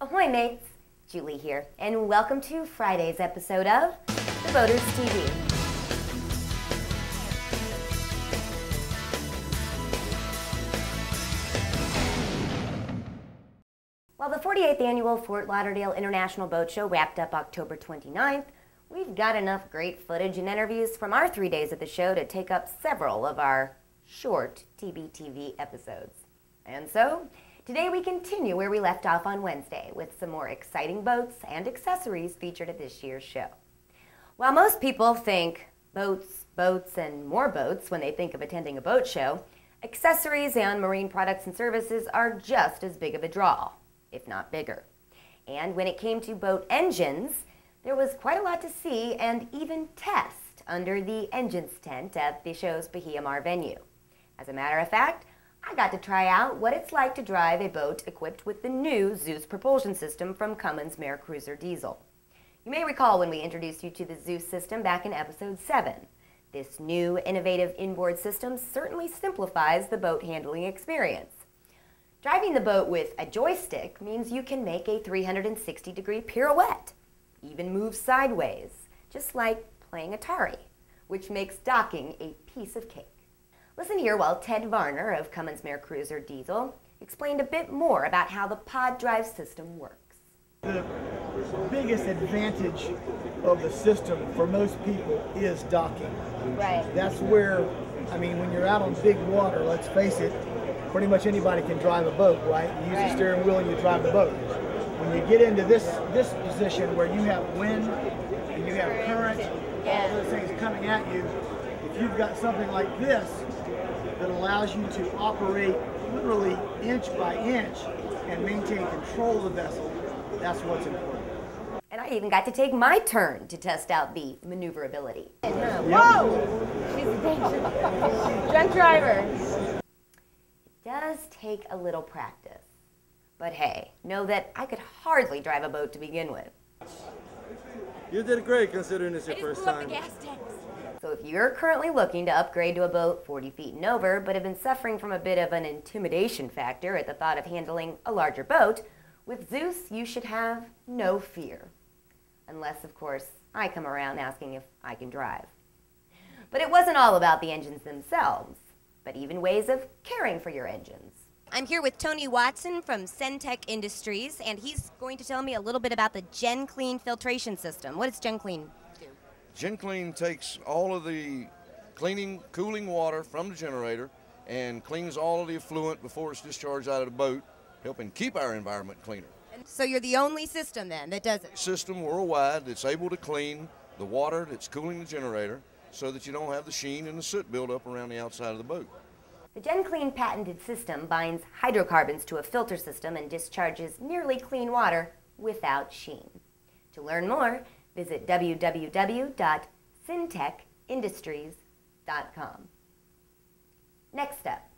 Ahoy mates, Julie here, and welcome to Friday's episode of The Boaters TV. While the 48th annual Fort Lauderdale International Boat Show wrapped up October 29th, we've got enough great footage and interviews from our 3 days at the show to take up several of our short TBTV episodes. And so, today we continue where we left off on Wednesday with some more exciting boats and accessories featured at this year's show. While most people think boats, boats, and more boats when they think of attending a boat show, accessories and marine products and services are just as big of a draw, if not bigger. And when it came to boat engines, there was quite a lot to see and even test under the engines tent at the show's Bahia Mar venue. As a matter of fact, I got to try out what it's like to drive a boat equipped with the new Zeus Propulsion System from Cummins MerCruiser Diesel. You may recall when we introduced you to the Zeus system back in episode 7. This new innovative inboard system certainly simplifies the boat handling experience. Driving the boat with a joystick means you can make a 360-degree pirouette, even move sideways, just like playing Atari, which makes docking a piece of cake. Listen here while Ted Varner of Cummins MerCruiser Diesel explained a bit more about how the pod drive system works. The biggest advantage of the system for most people is docking. Right. That's where, when you're out on big water, let's face it, pretty much anybody can drive a boat, right? You use the steering wheel and you drive the boat. When you get into this position where you have wind and you have current, all those things coming at you, if you've got something like this that allows you to operate literally inch by inch and maintain control of the vessel, that's what's important. And I even got to take my turn to test out the maneuverability. Whoa! She's a dangerous drunk driver. It does take a little practice. But hey, know that I could hardly drive a boat to begin with. You did great considering it's your first time. So if you're currently looking to upgrade to a boat 40 feet and over, but have been suffering from a bit of an intimidation factor at the thought of handling a larger boat, with Zeus you should have no fear. Unless, of course, I come around asking if I can drive. But it wasn't all about the engines themselves, but even ways of caring for your engines. I'm here with Tony Watson from Centec Industries, and he's going to tell me a little bit about the gen-kleen filtration system. What does gen-kleen do? Gen-kleen takes all of the cooling water from the generator and cleans all of the effluent before it's discharged out of the boat, helping keep our environment cleaner. And so you're the only system then that does it? System worldwide that's able to clean the water that's cooling the generator so that you don't have the sheen and the soot buildup around the outside of the boat. The gen-kleen patented system binds hydrocarbons to a filter system and discharges nearly clean water without sheen. To learn more, visit www.syntecindustries.com. Next up,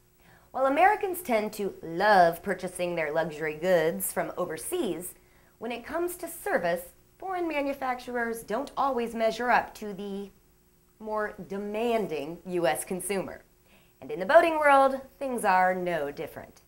while Americans tend to love purchasing their luxury goods from overseas, when it comes to service, foreign manufacturers don't always measure up to the more demanding U.S. consumer. And in the boating world, things are no different.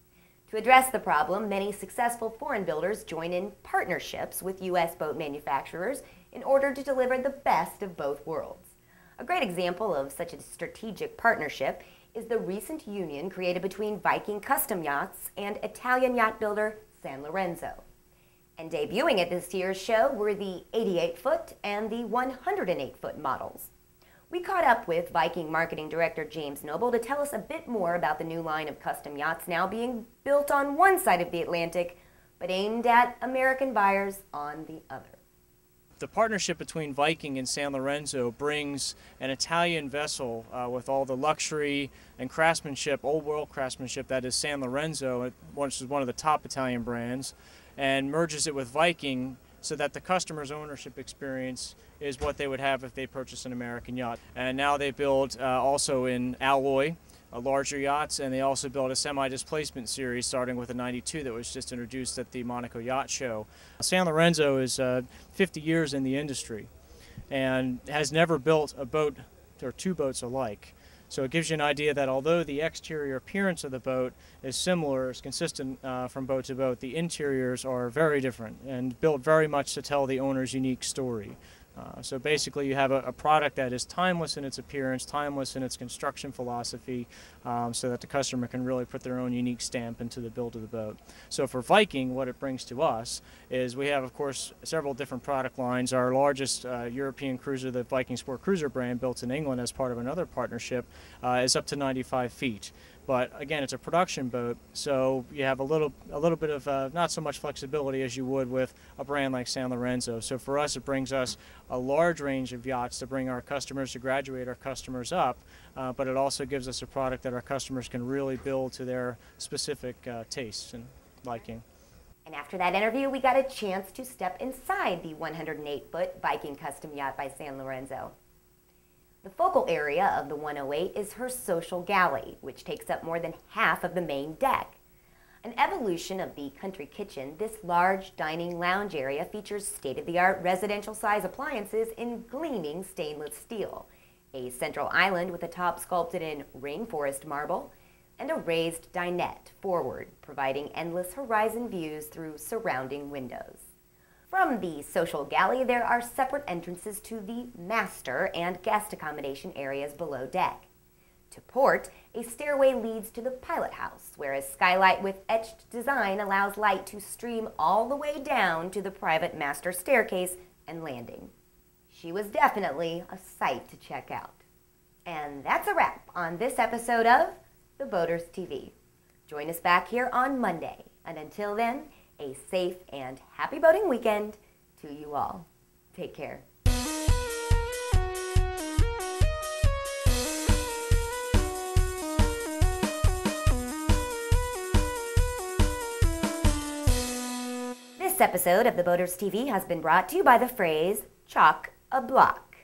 To address the problem, many successful foreign builders join in partnerships with U.S. boat manufacturers in order to deliver the best of both worlds. A great example of such a strategic partnership is the recent union created between Viking custom yachts and Italian yacht builder SanLorenzo. And debuting at this year's show were the 88-foot and the 108-foot models. We caught up with Viking marketing director James Noble to tell us a bit more about the new line of custom yachts now being built on one side of the Atlantic, but aimed at American buyers on the other. The partnership between Viking and SanLorenzo brings an Italian vessel with all the luxury and craftsmanship, old world craftsmanship that is SanLorenzo, which is one of the top Italian brands, and merges it with Viking so that the customer's ownership experience is what they would have if they purchased an American yacht. And now they build also in alloy, larger yachts, and they also build a semi-displacement series starting with a 92 that was just introduced at the Monaco Yacht Show. SanLorenzo is 50 years in the industry and has never built a boat or two boats alike. So it gives you an idea that although the exterior appearance of the boat is similar, is consistent from boat to boat, the interiors are very different and built very much to tell the owner's unique story. So basically you have a product that is timeless in its appearance, timeless in its construction philosophy, so that the customer can really put their own unique stamp into the build of the boat. So for Viking, what it brings to us is we have, of course, several different product lines. Our largest European cruiser, the Viking Sport Cruiser brand, built in England as part of another partnership, is up to 95 feet. But again, it's a production boat, so you have a little bit of not so much flexibility as you would with a brand like SanLorenzo. So for us, it brings us a large range of yachts to bring our customers, to graduate our customers up, but it also gives us a product that our customers can really build to their specific tastes and liking. And after that interview, we got a chance to step inside the 108-foot Viking custom yacht by SanLorenzo. The focal area of the 108 is her social galley, which takes up more than half of the main deck. An evolution of the country kitchen, this large dining lounge area features state-of-the-art residential-size appliances in gleaming stainless steel, a central island with a top sculpted in rainforest marble, and a raised dinette forward, providing endless horizon views through surrounding windows. From the social galley, there are separate entrances to the master and guest accommodation areas below deck. To port, a stairway leads to the pilot house, where a skylight with etched design allows light to stream all the way down to the private master staircase and landing. She was definitely a sight to check out. And that's a wrap on this episode of The Boaters TV. Join us back here on Monday, and until then, a safe and happy boating weekend to you all. Take care. This episode of The Boaters TV has been brought to you by the phrase, chock a block,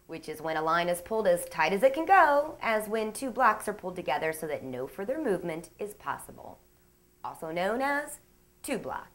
which is when a line is pulled as tight as it can go, as when two blocks are pulled together so that no further movement is possible. Also known as two block.